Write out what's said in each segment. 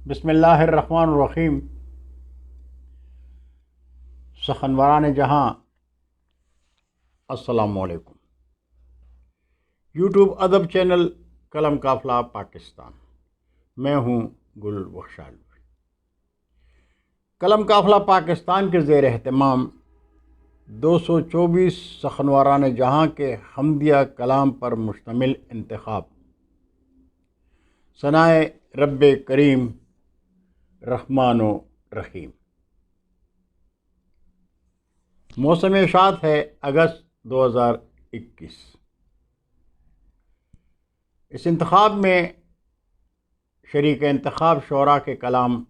بسم اللہ الرحمن الرحیم۔ سخنوران جہاں، السلام علیکم۔ یوٹیوب ادب چینل قلم قافلہ پاکستان، میں ہوں گل بخشال۔ قلم قافلہ پاکستان کے زیر اہتمام 224 سخنوران جہاں کے حمدیہ کلام پر مشتمل انتخاب ثنائے رب کریم رحمان و رحیم۔ موسم اشاعت ہے اگست 2021۔ اس انتخاب میں شریک انتخاب شعراء کے کلام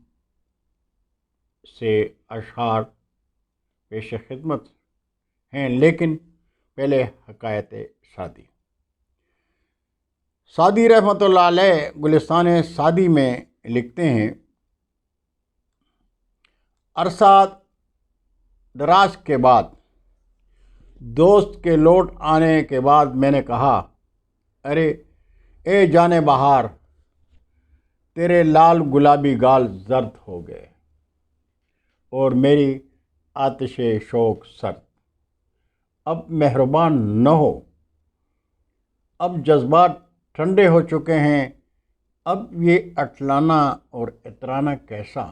سے اشعار پیش خدمت ہیں، لیکن پہلے حکایت سعدی رحمۃ اللہ علیہ گلستان سعدی میں لکھتے ہیں، عرصہ دراز کے بعد دوست کے لوٹ آنے کے بعد میں نے کہا، ارے اے جان بہار، تیرے لال گلابی گال زرد ہو گئے اور میری آتش شوق سرد۔ اب مہربان نہ ہو، اب جذبات ٹھنڈے ہو چکے ہیں، اب یہ اٹلانا اور اترانا کیسا؟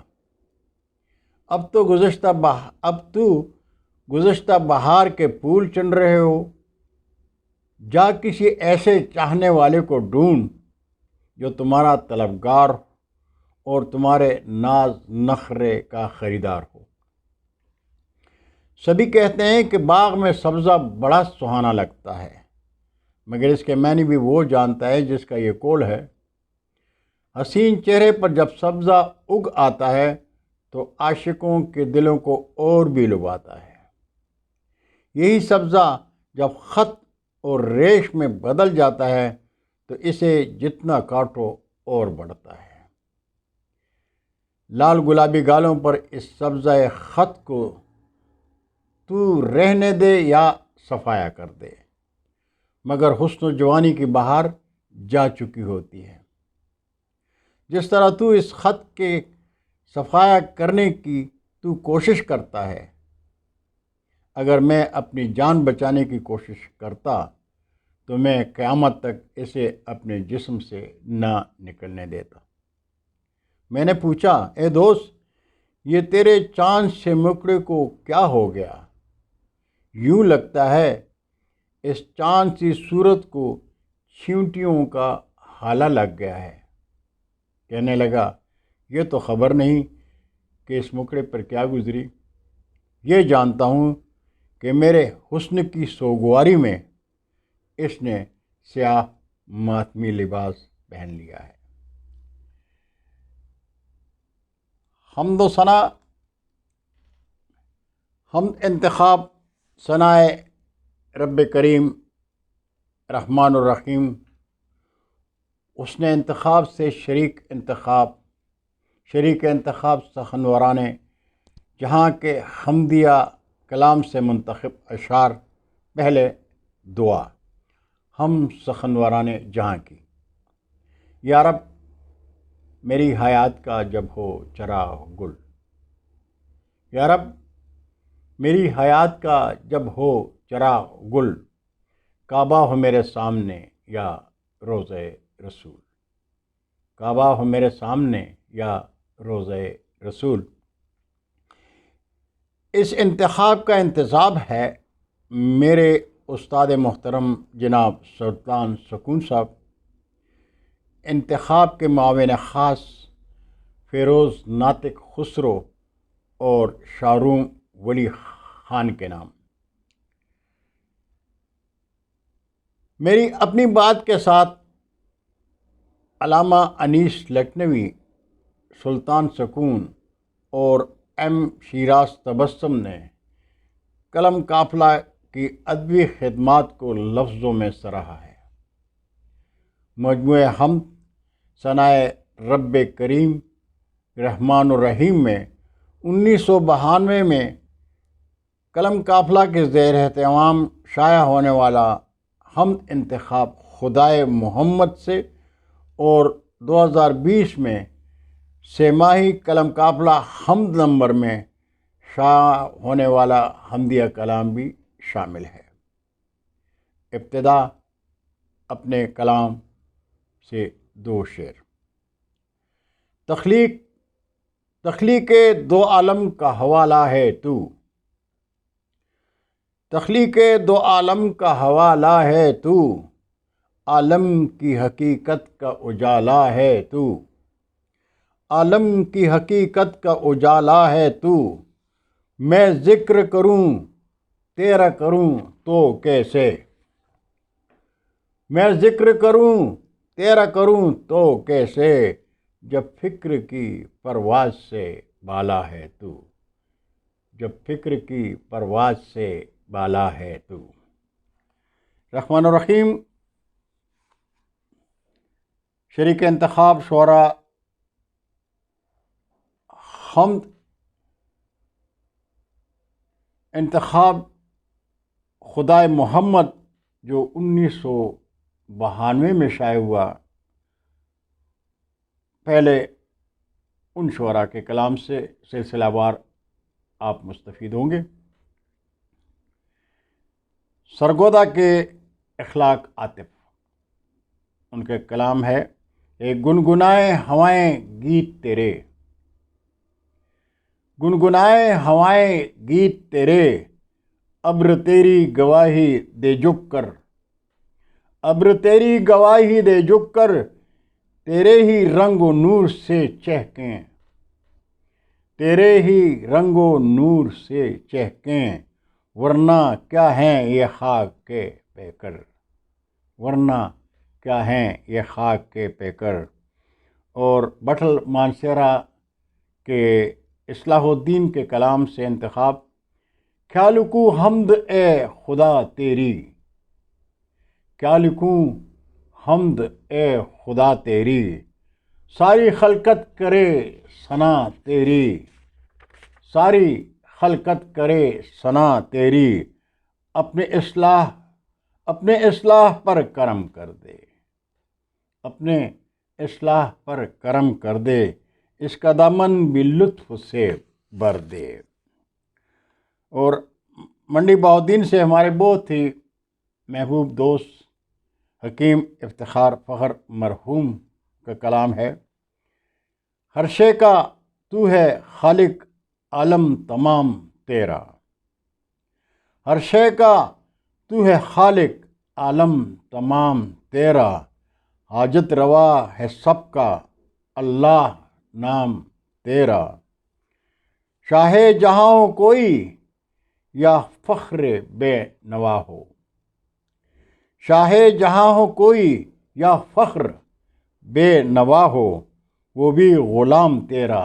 اب تو گزشتہ بہار کے پھول چن رہے ہو، جا کسی ایسے چاہنے والے کو ڈھونڈ جو تمہارا طلبگار اور تمہارے ناز نخرے کا خریدار ہو۔ سبھی کہتے ہیں کہ باغ میں سبزہ بڑا سہانا لگتا ہے، مگر اس کے معنی بھی وہ جانتا ہے جس کا یہ قول ہے، حسین چہرے پر جب سبزہ اگ آتا ہے تو عاشقوں کے دلوں کو اور بھی لبھاتا ہے۔ یہی سبزہ جب خط اور ریش میں بدل جاتا ہے تو اسے جتنا کاٹو اور بڑھتا ہے۔ لال گلابی گالوں پر اس سبزہ خط کو تو رہنے دے یا صفایا کر دے، مگر حسن و جوانی کی بہار جا چکی ہوتی ہے۔ جس طرح تو اس خط کے صفایا کرنے کی تو کوشش کرتا ہے، اگر میں اپنی جان بچانے کی کوشش کرتا تو میں قیامت تک اسے اپنے جسم سے نہ نکلنے دیتا۔ میں نے پوچھا، اے دوست، یہ تیرے چاند سے مکڑے کو کیا ہو گیا؟ یوں لگتا ہے اس چاند سی صورت کو چیونٹیوں کا ہالہ لگ گیا ہے۔ کہنے لگا، یہ تو خبر نہیں کہ اس مکڑے پر کیا گزری، یہ جانتا ہوں کہ میرے حسن کی سوگواری میں اس نے سیاہ ماتمی لباس پہن لیا ہے۔ حمد و ثنا، حمد انتخاب ثنائے رب کریم رحمان الرحیم۔ حسن انتخاب سے شریک انتخاب سخنوران جہاں کے حمدیہ کلام سے منتخب اشعار۔ پہلے دعا ہم سخنوران جہاں کی۔ یا رب، میری حیات کا جب ہو چراغ گل، یا رب میری حیات کا جب ہو چراغ گل، کعبہ ہو میرے سامنے یا روضہ رسول، کعبہ ہو میرے سامنے یا روضہ رسول۔ اس انتخاب کا انتساب ہے میرے استاد محترم جناب سلطان سکون صاحب، انتخاب کے معاون خاص فیروز ناطق خسرو اور شاروم ولی خان کے نام۔ میری اپنی بات کے ساتھ علامہ انیس لکھنوی، سلطان سکون اور ایم شیراز تبسم نے قلم قافلہ کی ادبی خدمات کو لفظوں میں سراہا ہے۔ مجموعہ حمد ثنائے رب کریم رحمان الرحیم میں 1992 میں قلم قافلہ کے زیر اہتمام شائع ہونے والا حمد انتخاب خدائے محمد سے اور 2020 میں سے ماہی کلم قافلہ حمد نمبر میں شائع ہونے والا حمدیہ کلام بھی شامل ہے۔ ابتدا اپنے کلام سے 2 شعر۔ تخلیق دو عالم کا حوالہ ہے تو، تخلیق دو عالم کا حوالہ ہے تو، عالم کی حقیقت کا اجالا ہے تو، عالم کی حقیقت کا اجالا ہے تو، میں ذکر کروں تیرا کروں تو کیسے، میں ذکر کروں تیرا کروں تو کیسے، جب فکر کی پرواز سے بالا ہے تو، جب فکر کی پرواز سے بالا ہے تو۔ رحمن الرحیم شریک انتخاب شعراء حمد انتخاب خدائے محمد جو 1992 میں شائع ہوا، پہلے ان شعراء کے کلام سے سلسلہ وار آپ مستفید ہوں گے۔ سرگودا کے اخلاق عاطف، ان کے کلام ہے: ایک گنگنائے ہوائیں گیت تیرے، گنگنائے ہوائیں گیت تیرے، ابر تیری گواہی دے جھک کر، ابر تیری گواہی دے جھک کر، تیرے ہی رنگ و نور سے چہکیں، تیرے ہی رنگ و نور سے چہکیں، ورنہ کیا ہیں یہ خاک کے پیکر، ورنہ کیا ہیں یہ خاک کے پیکر۔ اور بٹھل مانسیرا کے اصلاح الدین کے کلام سے انتخاب: کیا لکھوں حمد اے خدا تیری، کیا لکھوں حمد اے خدا تیری، ساری خلقت کرے ثنا تیری، ساری خلقت کرے ثنا تیری، اپنے اصلاح پر کرم کر دے، اپنے اصلاح پر کرم کر دے، اس کا دامن بھی لطف سے بھر دے۔ اور منڈی بہاؤالدین سے ہمارے بہت ہی محبوب دوست حکیم افتخار فخر مرحوم کا کلام ہے: ہر شے کا تو ہے خالق عالم تمام تیرا، ہر شے کا تو ہے خالق عالم تمام تیرا، حاجت روا ہے سب کا اللہ نام تیرا، شاہ جہاں ہو کوئی یا فخر بے نوا ہو، شاہ جہاں ہو کوئی یا فخر بے نوا ہو، وہ بھی غلام تیرا،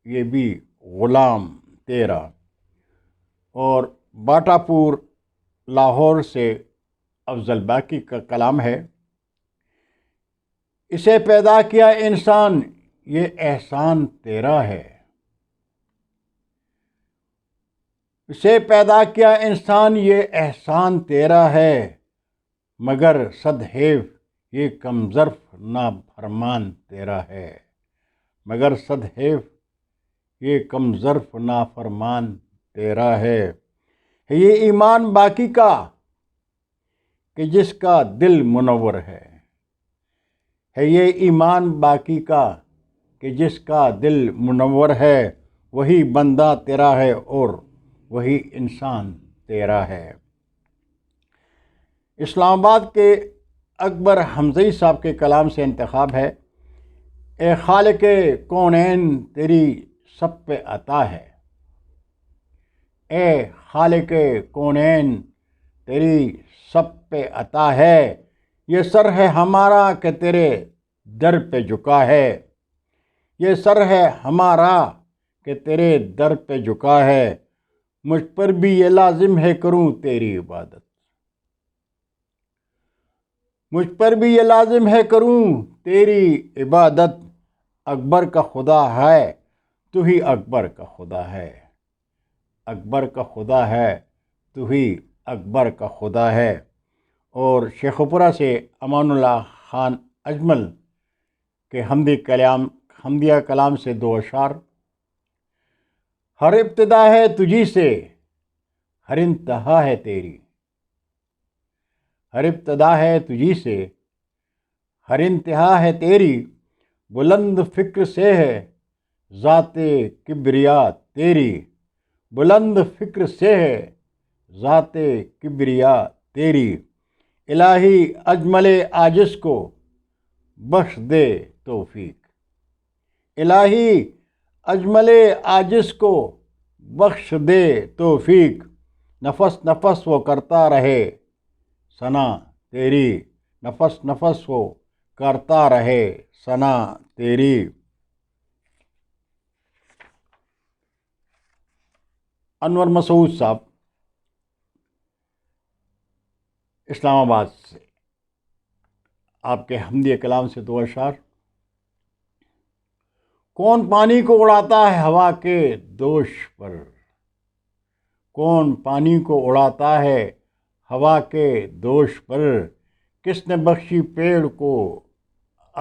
یہ بھی غلام تیرا۔ اور باٹا پور لاہور سے افضل باقی کا کلام ہے: اسے پیدا کیا انسان یہ احسان تیرا ہے، اسے پیدا کیا انسان یہ احسان تیرا ہے، مگر صد حیف یہ کم ظرف نافرمان تیرا ہے، مگر صد حیف یہ کم ظرف نافرمان تیرا ہے۔ یہ ایمان باقی کا کہ جس کا دل منور ہے یہ ایمان باقی کا کہ جس کا دل منور ہے، وہی بندہ تیرا ہے اور وہی انسان تیرا ہے۔ اسلام آباد کے اکبر حمزی صاحب کے کلام سے انتخاب ہے: اے خالق کونین تیری سب پہ عطا ہے، اے خالق کونین تیری سب پہ عطا ہے، یہ سر ہے ہمارا کہ تیرے در پہ جھکا ہے، یہ سر ہے ہمارا کہ تیرے در پہ جھکا ہے، مجھ پر بھی یہ لازم ہے کروں تیری عبادت، مجھ پر بھی یہ لازم ہے کروں تیری عبادت، اکبر کا خدا ہے تو ہی اکبر کا خدا ہے، اکبر کا خدا ہے تو ہی اکبر کا خدا ہے۔ اور شیخوپورہ سے امان اللہ خان اجمل کے حمدی کلام حمدیہ کلام سے دو اشعار۔ ہر ابتدا ہے تجھی سے، ہر انتہا ہے تیری۔ ہر ابتدا ہے تجھی سے، ہر انتہا ہے تیری۔ بلند فکر سے ہے ذات کبریا تیری۔ بلند فکر سے ہے ذات کبریا تیری۔ الہی اجمل عاجز کو بخش دے توفیق۔ الہی اجمل عاجز کو بخش دے توفیق۔ نفس نفس وہ کرتا رہے ثنا تیری۔ نفس نفس وہ کرتا رہے ثنا تیری۔ انور مسعود صاحب، اسلام آباد سے، آپ کے حمدیہ کلام سے دو اشعار۔ کون پانی کو اڑاتا ہے ہوا کے دوش پر؟ کون پانی کو اڑاتا ہے ہوا کے دوش پر؟ کس نے بخشی پیڑ کو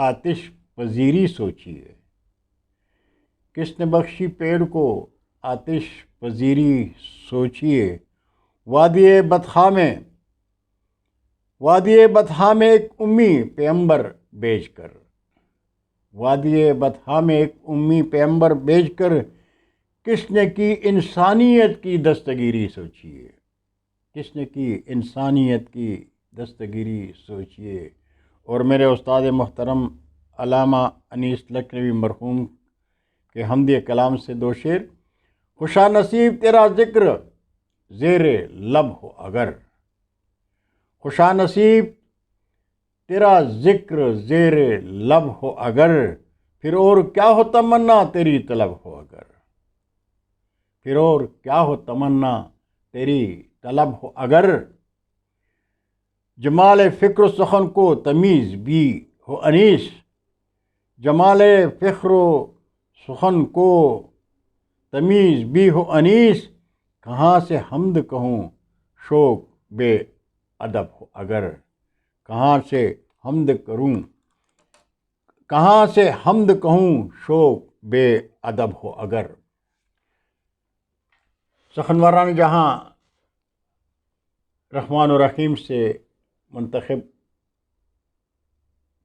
آتش پذیری سوچیے؟ کس نے بخشی پیڑ کو آتش پذیری سوچیے؟ وادی بطحا میں ایک امی پیغمبر بیچ کر، وادی بطحا میں ایک امی پیغمبر بیچ کر، کس نے کی انسانیت کی دستگیری سوچیے؟ کس نے کی انسانیت کی دستگیری سوچیے؟ اور میرے استاد محترم علامہ انیس لکھنوی مرحوم کے حمدیہ کلام سے دو شعر۔ خوشا نصیب تیرا ذکر زیر لب ہو اگر، خوشا نصیب تیرا ذکر زیر لب ہو اگر، پھر اور کیا ہو تمنا تیری طلب ہو اگر، پھر اور کیا ہو تمنا تیری طلب ہو اگر۔ جمال فکر و سخن کو تمیز بھی ہو انیس، جمال فکر و سخن کو تمیز بھی ہو انیس، کہاں سے حمد کہوں شوق بے ادب ہو اگر، کہاں سے حمد کروں، کہاں سے حمد کہوں شوق بے ادب ہو اگر۔ سخنوران جہاں رحمان و رحیم سے منتخب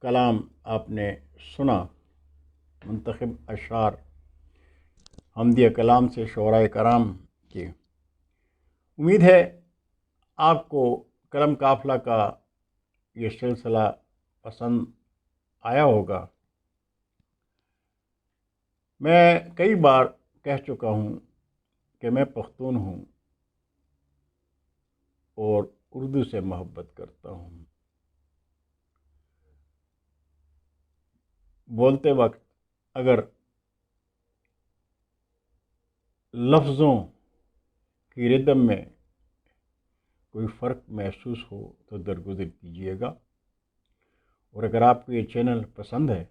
کلام آپ نے سنا، منتخب اشعار حمدیہ کلام سے شعراء کرام کی۔ امید ہے آپ کو کلم قافلہ کا یہ سلسلہ پسند آیا ہوگا۔ میں کئی بار کہہ چکا ہوں کہ میں پختون ہوں اور اردو سے محبت کرتا ہوں۔ بولتے وقت اگر لفظوں کی ردم میں کوئی فرق محسوس ہو تو درگزر کیجیے گا، اور اگر آپ کو یہ چینل پسند ہے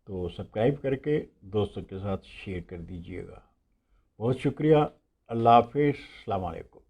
تو سبسکرائب کر کے دوستوں کے ساتھ شیئر کر دیجیے گا۔ بہت شکریہ۔ اللہ حافظ۔ السلام علیکم۔